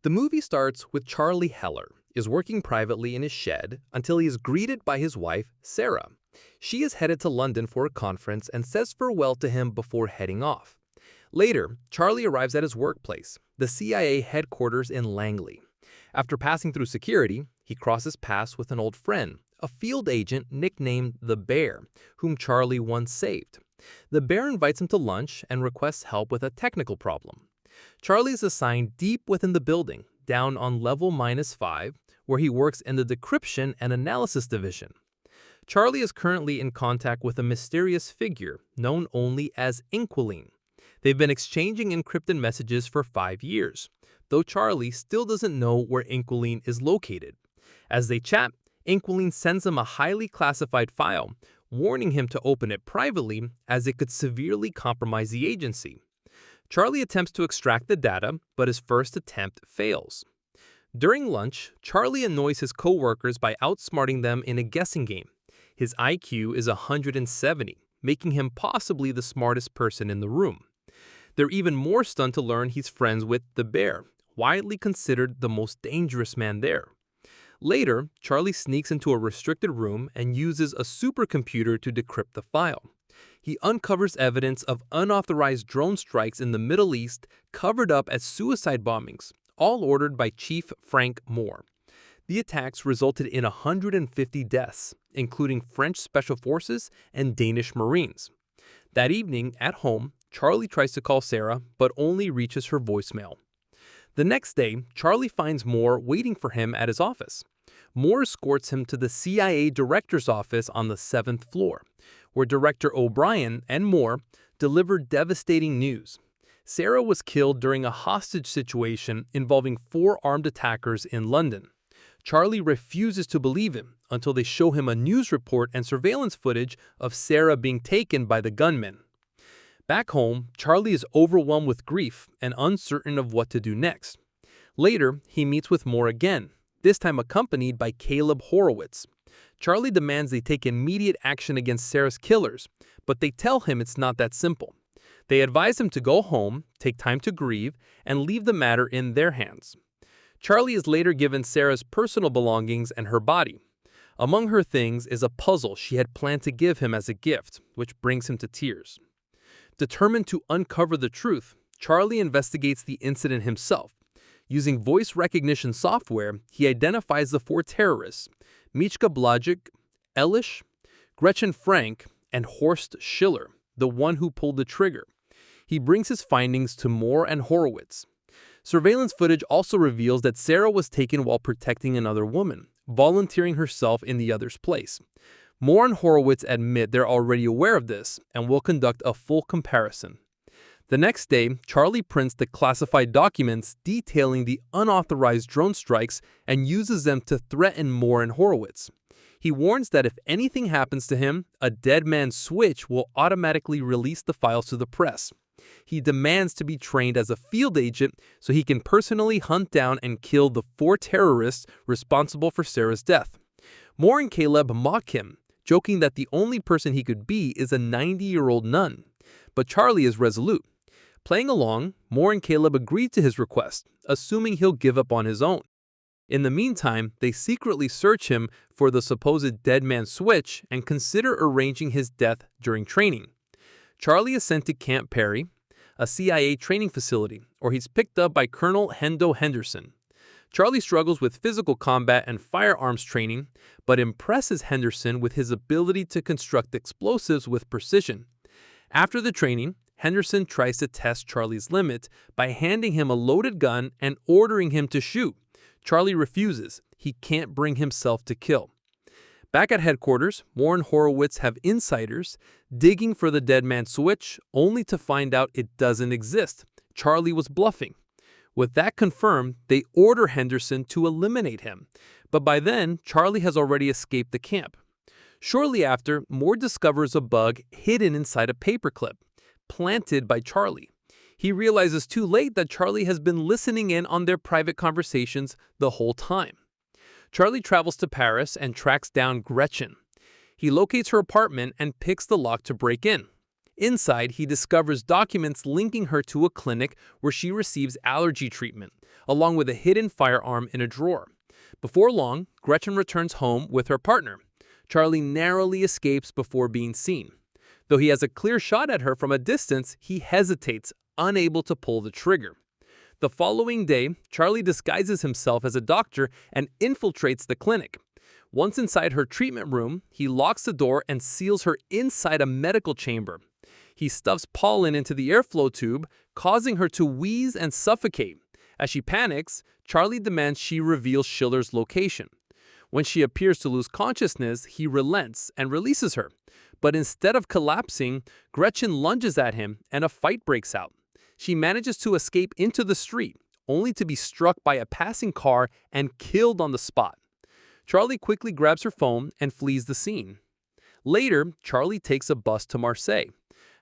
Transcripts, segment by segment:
The movie starts with Charlie Heller is working privately in his shed until he is greeted by his wife, Sarah. She is headed to London for a conference and says farewell to him before heading off. Later, Charlie arrives at his workplace, the CIA headquarters in Langley. After passing through security, he crosses paths with an old friend, a field agent nicknamed the Bear, whom Charlie once saved. The Bear invites him to lunch and requests help with a technical problem. Charlie is assigned deep within the building, down on level -5, where he works in the decryption and analysis division. Charlie is currently in contact with a mysterious figure known only as Inquilline. They've been exchanging encrypted messages for 5 years, though Charlie still doesn't know where Inquilline is located. As they chat, Inquilline sends him a highly classified file, warning him to open it privately as it could severely compromise the agency. Charlie attempts to extract the data, but his first attempt fails. During lunch, Charlie annoys his co-workers by outsmarting them in a guessing game. His IQ is 170, making him possibly the smartest person in the room. They're even more stunned to learn he's friends with the Bear, widely considered the most dangerous man there. Later, Charlie sneaks into a restricted room and uses a supercomputer to decrypt the file. He uncovers evidence of unauthorized drone strikes in the Middle East covered up as suicide bombings, all ordered by Chief Frank Moore. The attacks resulted in 150 deaths, including French Special Forces and Danish Marines. That evening, at home, Charlie tries to call Sarah, but only reaches her voicemail. The next day, Charlie finds Moore waiting for him at his office. Moore escorts him to the CIA director's office on the 7th floor, where Director O'Brien and Moore delivered devastating news. Sarah was killed during a hostage situation involving 4 armed attackers in London. Charlie refuses to believe him until they show him a news report and surveillance footage of Sarah being taken by the gunmen. Back home, Charlie is overwhelmed with grief and uncertain of what to do next. Later, he meets with Moore again, this time accompanied by Caleb Horowitz. Charlie demands they take immediate action against Sarah's killers, but they tell him it's not that simple. They advise him to go home, take time to grieve, and leave the matter in their hands. Charlie is later given Sarah's personal belongings and her body. Among her things is a puzzle she had planned to give him as a gift, which brings him to tears. Determined to uncover the truth, Charlie investigates the incident himself. Using voice recognition software, he identifies the 4 terrorists: Mishka Blazhic, Ellish, Gretchen Frank, and Horst Schiller, the one who pulled the trigger. He brings his findings to Moore and Horowitz. Surveillance footage also reveals that Sarah was taken while protecting another woman, volunteering herself in the other's place. Moore and Horowitz admit they're already aware of this and will conduct a full comparison. The next day, Charlie prints the classified documents detailing the unauthorized drone strikes and uses them to threaten Moore and Horowitz. He warns that if anything happens to him, a dead man's switch will automatically release the files to the press. He demands to be trained as a field agent so he can personally hunt down and kill the 4 terrorists responsible for Sarah's death. Moore and Caleb mock him, joking that the only person he could be is a 90-year-old nun. But Charlie is resolute. Playing along, Moore and Caleb agree to his request, assuming he'll give up on his own. In the meantime, they secretly search him for the supposed dead man's switch and consider arranging his death during training. Charlie is sent to Camp Perry, a CIA training facility, where he's picked up by Colonel Henderson. Charlie struggles with physical combat and firearms training, but impresses Henderson with his ability to construct explosives with precision. After the training, Henderson tries to test Charlie's limit by handing him a loaded gun and ordering him to shoot. Charlie refuses. He can't bring himself to kill. Back at headquarters, Moore and Horowitz have insiders digging for the dead man's switch, only to find out it doesn't exist. Charlie was bluffing. With that confirmed, they order Henderson to eliminate him. But by then, Charlie has already escaped the camp. Shortly after, Moore discovers a bug hidden inside a paperclip, planted by Charlie. He realizes too late that Charlie has been listening in on their private conversations the whole time. Charlie travels to Paris and tracks down Gretchen. He locates her apartment and picks the lock to break in. Inside, he discovers documents linking her to a clinic where she receives allergy treatment, along with a hidden firearm in a drawer. Before long, Gretchen returns home with her partner. Charlie narrowly escapes before being seen. Though he has a clear shot at her from a distance, he hesitates, unable to pull the trigger. The following day, Charlie disguises himself as a doctor and infiltrates the clinic. Once inside her treatment room, he locks the door and seals her inside a medical chamber. He stuffs pollen into the airflow tube, causing her to wheeze and suffocate. As she panics, Charlie demands she reveal Schiller's location. When she appears to lose consciousness, he relents and releases her. But instead of collapsing, Gretchen lunges at him and a fight breaks out. She manages to escape into the street, only to be struck by a passing car and killed on the spot. Charlie quickly grabs her phone and flees the scene. Later, Charlie takes a bus to Marseille.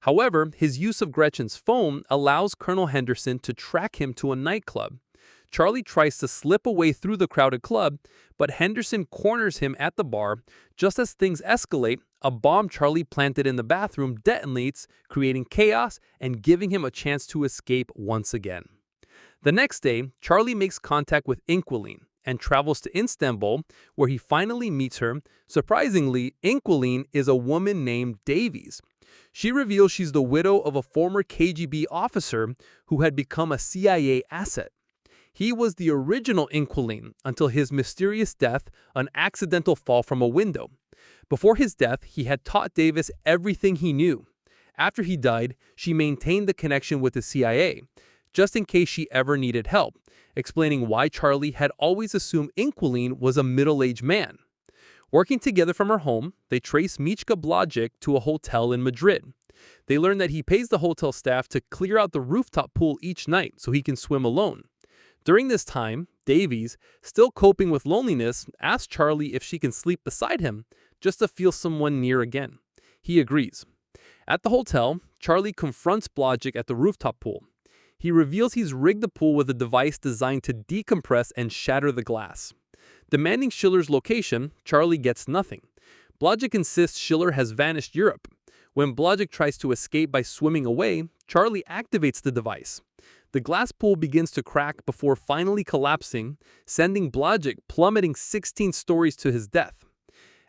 However, his use of Gretchen's phone allows Colonel Henderson to track him to a nightclub. Charlie tries to slip away through the crowded club, but Henderson corners him at the bar. Just as things escalate, a bomb Charlie planted in the bathroom detonates, creating chaos and giving him a chance to escape once again. The next day, Charlie makes contact with Inquilline and travels to Istanbul, where he finally meets her. Surprisingly, Inquilline is a woman named Davies. She reveals she's the widow of a former KGB officer who had become a CIA asset. He was the original Inquilline until his mysterious death, an accidental fall from a window. Before his death, he had taught Davis everything he knew. After he died, she maintained the connection with the CIA, just in case she ever needed help, explaining why Charlie had always assumed Inquilline was a middle-aged man. Working together from her home, they trace Mishka Blazhic to a hotel in Madrid. They learn that he pays the hotel staff to clear out the rooftop pool each night so he can swim alone. During this time, Davies, still coping with loneliness, asks Charlie if she can sleep beside him, just to feel someone near again. He agrees. At the hotel, Charlie confronts Blazhic at the rooftop pool. He reveals he's rigged the pool with a device designed to decompress and shatter the glass. Demanding Schiller's location, Charlie gets nothing. Blazhic insists Schiller has vanished Europe. When Blazhic tries to escape by swimming away, Charlie activates the device. The glass pool begins to crack before finally collapsing, sending Blazhic plummeting 16 stories to his death.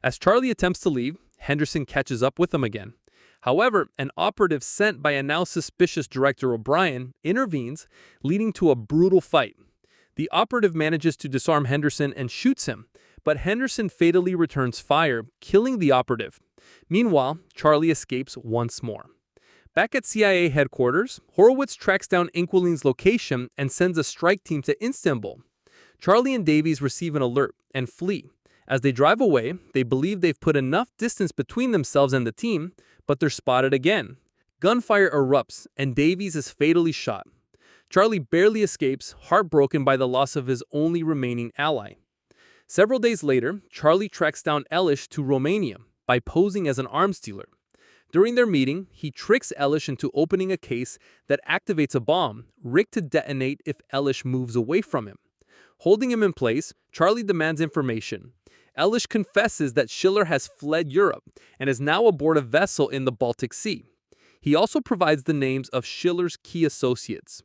As Charlie attempts to leave, Henderson catches up with him again. However, an operative sent by a now suspicious Director O'Brien intervenes, leading to a brutal fight. The operative manages to disarm Henderson and shoots him, but Henderson fatally returns fire, killing the operative. Meanwhile, Charlie escapes once more. Back at CIA headquarters, Horowitz tracks down Inquilline's location and sends a strike team to Istanbul. Charlie and Davies receive an alert and flee. As they drive away, they believe they've put enough distance between themselves and the team, but they're spotted again. Gunfire erupts, and Davies is fatally shot. Charlie barely escapes, heartbroken by the loss of his only remaining ally. Several days later, Charlie tracks down Ellish to Romania by posing as an arms dealer. During their meeting, he tricks Ellish into opening a case that activates a bomb, rigged to detonate if Ellish moves away from him. Holding him in place, Charlie demands information. Ellish confesses that Schiller has fled Europe and is now aboard a vessel in the Baltic Sea. He also provides the names of Schiller's key associates.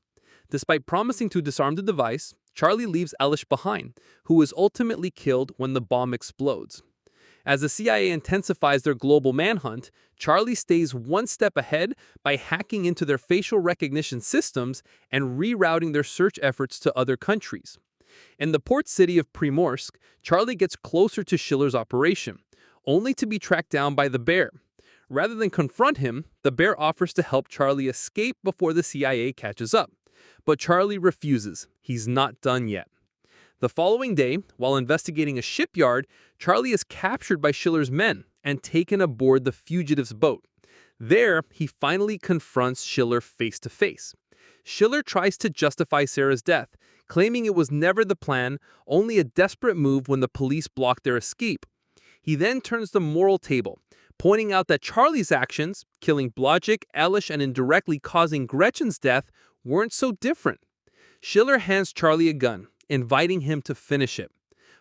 Despite promising to disarm the device, Charlie leaves Ellish behind, who is ultimately killed when the bomb explodes. As the CIA intensifies their global manhunt, Charlie stays one step ahead by hacking into their facial recognition systems and rerouting their search efforts to other countries. In the port city of Primorsk, Charlie gets closer to Schiller's operation, only to be tracked down by the Bear. Rather than confront him, the Bear offers to help Charlie escape before the CIA catches up. But Charlie refuses. He's not done yet. The following day, while investigating a shipyard, Charlie is captured by Schiller's men and taken aboard the fugitive's boat. There, he finally confronts Schiller face to face. Schiller tries to justify Sarah's death, claiming it was never the plan, only a desperate move when the police blocked their escape. He then turns the moral table, pointing out that Charlie's actions, killing Blazhic, Ellish, and indirectly causing Gretchen's death, weren't so different. Schiller hands Charlie a gun, inviting him to finish it.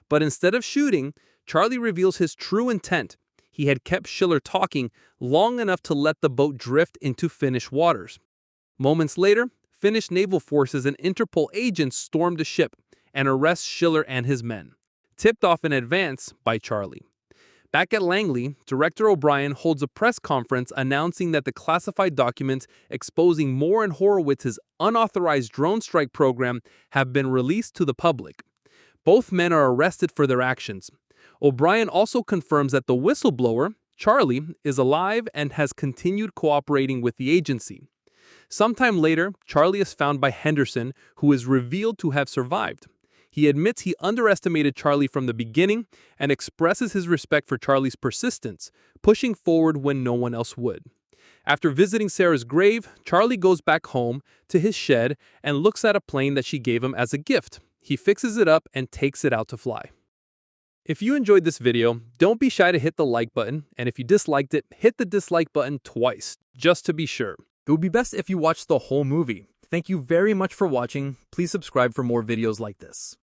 But instead of shooting, Charlie reveals his true intent. he had kept Schiller talking long enough to let the boat drift into Finnish waters. Moments later, Finnish naval forces and Interpol agents storm the ship and arrest Schiller and his men, tipped off in advance by Charlie. Back at Langley, Director O'Brien holds a press conference announcing that the classified documents exposing Moore and Horowitz's unauthorized drone strike program have been released to the public. Both men are arrested for their actions. O'Brien also confirms that the whistleblower, Charlie, is alive and has continued cooperating with the agency. Sometime later, Charlie is found by Henderson, who is revealed to have survived. He admits he underestimated Charlie from the beginning and expresses his respect for Charlie's persistence, pushing forward when no one else would. After visiting Sarah's grave, Charlie goes back home to his shed and looks at a plane that she gave him as a gift. He fixes it up and takes it out to fly. If you enjoyed this video, don't be shy to hit the like button, and if you disliked it, hit the dislike button twice, just to be sure. It would be best if you watched the whole movie. Thank you very much for watching. Please subscribe for more videos like this.